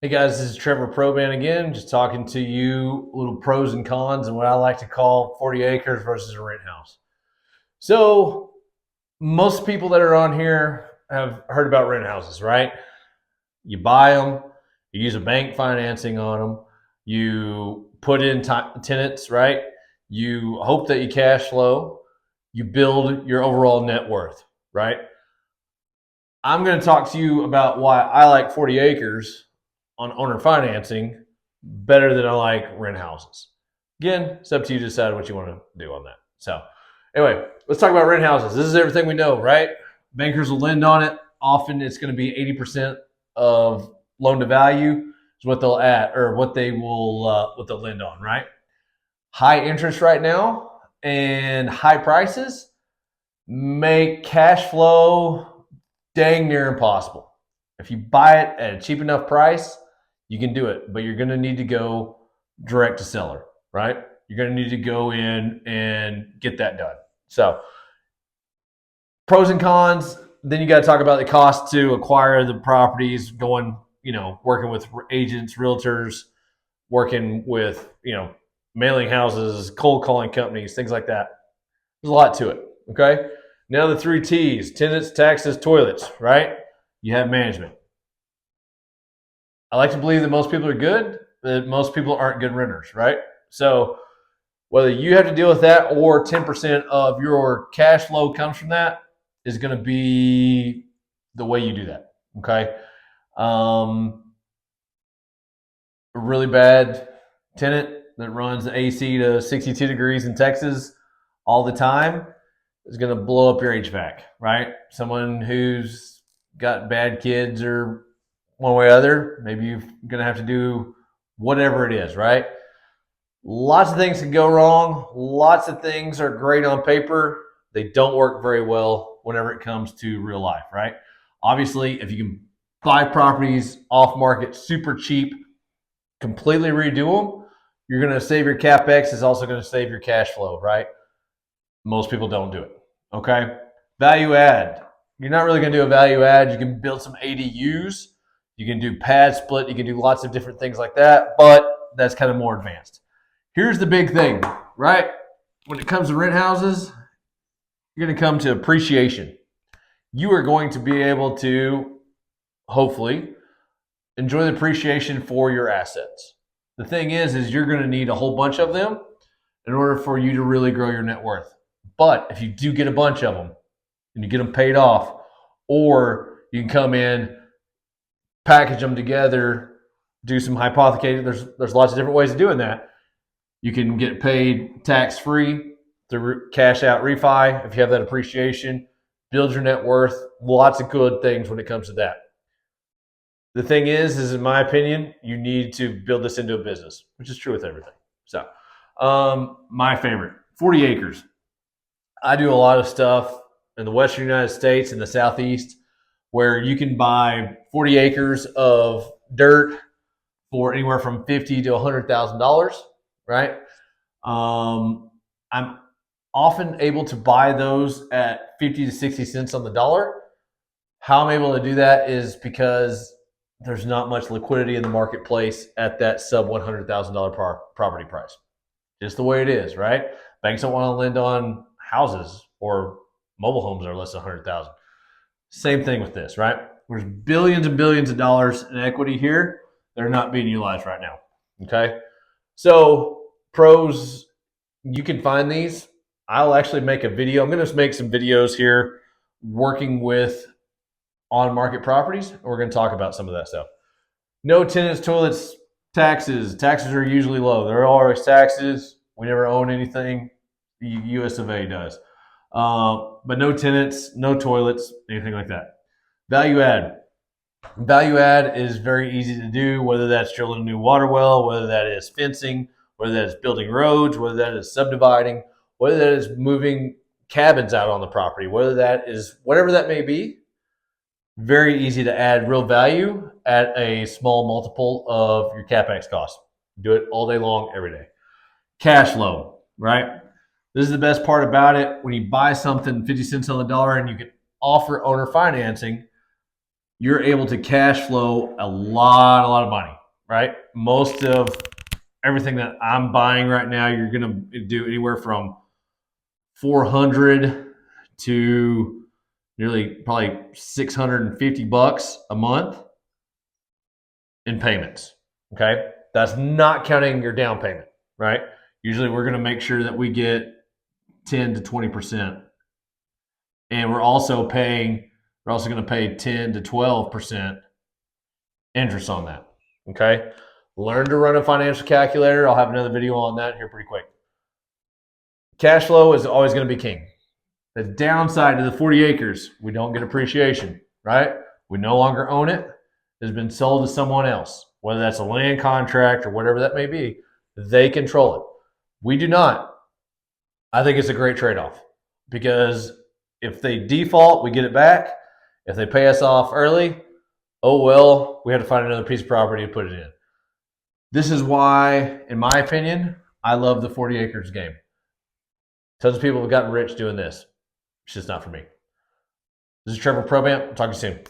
Hey guys, this is Trevor Proban again, just talking to you little pros and cons and what I like to call 40 acres versus a rent house. So, most people that are on here have heard about rent houses, right? You buy them, you use a bank financing on them, you put in tenants, right? You hope that you cash flow, you build your overall net worth, right? I'm going to talk to you about why I like 40 acres on owner financing better than I like rent houses. Again, it's up to you to decide what you want to do on that. So, anyway, let's talk about rent houses. This is everything we know, right? Bankers will lend on it. Often it's going to be 80% of loan to value is what they'll add or what they'll lend on, right? High interest right now and high prices make cash flow dang near impossible. If you buy it at a cheap enough price, you can do it, but you're going to need to go direct to seller, right? You're going to need to go in and get that done. So, pros and cons. Then you got to talk about the cost to acquire the properties, working with agents, realtors, working with, mailing houses, cold calling companies, things like that. There's a lot to it. Okay. Now the three T's: tenants, taxes, toilets, right? You have management. I like to believe that most people are good, that most people aren't good renters, right? So whether you have to deal with that or 10% of your cash flow comes from that is going to be the way you do that. Okay. A really bad tenant that runs the AC to 62 degrees in Texas all the time is going to blow up your HVAC, right? Someone who's got bad kids or one way or other, maybe you're going to have to do whatever it is, right? Lots of things can go wrong. Lots of things are great on paper. They don't work very well whenever it comes to real life, right? Obviously, if you can buy properties off market super cheap, completely redo them, you're going to save your capex. It's also going to save your cash flow, right? Most people don't do it. Okay. Value add. You're not really going to do a value add. You can build some ADUs. You can do pad split. You can do lots of different things like that, but that's kind of more advanced. Here's the big thing, right? When it comes to rent houses, you're going to come to appreciation. You are going to be able to, hopefully, enjoy the appreciation for your assets. The thing is you're going to need a whole bunch of them in order for you to really grow your net worth. But if you do get a bunch of them and you get them paid off, or you can come in, package them together, do some hypothecating. There's lots of different ways of doing that. You can get paid tax free through cash out refi if you have that appreciation. Build your net worth. Lots of good things when it comes to that. The thing is in my opinion, you need to build this into a business, which is true with everything. So, my favorite, 40 acres. I do a lot of stuff in the Western United States and the Southeast where you can buy 40 acres of dirt for anywhere from $50,000 to $100,000, right? I'm often able to buy those at 50 to 60 cents on the dollar. How I'm able to do that is because there's not much liquidity in the marketplace at that sub $100,000 property price. Just the way it is, right? Banks don't want to lend on houses or mobile homes that are less than 100,000. Same thing with this, right? There's billions and billions of dollars in equity here that are not being utilized right now. Okay. So pros, you can find these. I'll actually make a video. I'm going to make some videos here working with on market properties. And we're going to talk about some of that stuff. No tenants, toilets, taxes. Taxes are usually low. There are always taxes. We never own anything. The US of A does. But no tenants, no toilets, anything like that. Value add. Value add is very easy to do, whether that's drilling a new water well, whether that is fencing, whether that is building roads, whether that is subdividing, whether that is moving cabins out on the property, whether that is whatever that may be. Very easy to add real value at a small multiple of your capex cost. Do it all day long, every day. Cash flow, right? This is the best part about it. When you buy something 50 cents on the dollar and you can offer owner financing, you're able to cash flow a lot of money, right? Most of everything that I'm buying right now, you're going to do anywhere from 400 to nearly probably 650 bucks a month in payments. Okay. That's not counting your down payment, right? Usually we're going to make sure that we get 10 to 20%. And we're also going to pay 10 to 12% interest on that. Okay. Learn to run a financial calculator. I'll have another video on that here pretty quick. Cash flow is always going to be king. The downside to the 40 acres, we don't get appreciation, right? We no longer own it. It has been sold to someone else, whether that's a land contract or whatever that may be. They control it. We do not. I think it's a great trade-off because if they default, we get it back. If they pay us off early, oh well, we had to find another piece of property to put it in. This is why, in my opinion, I love the 40 acres game. Tons of people have gotten rich doing this. It's just not for me. This is Trevor Probant. I'll talk to you soon.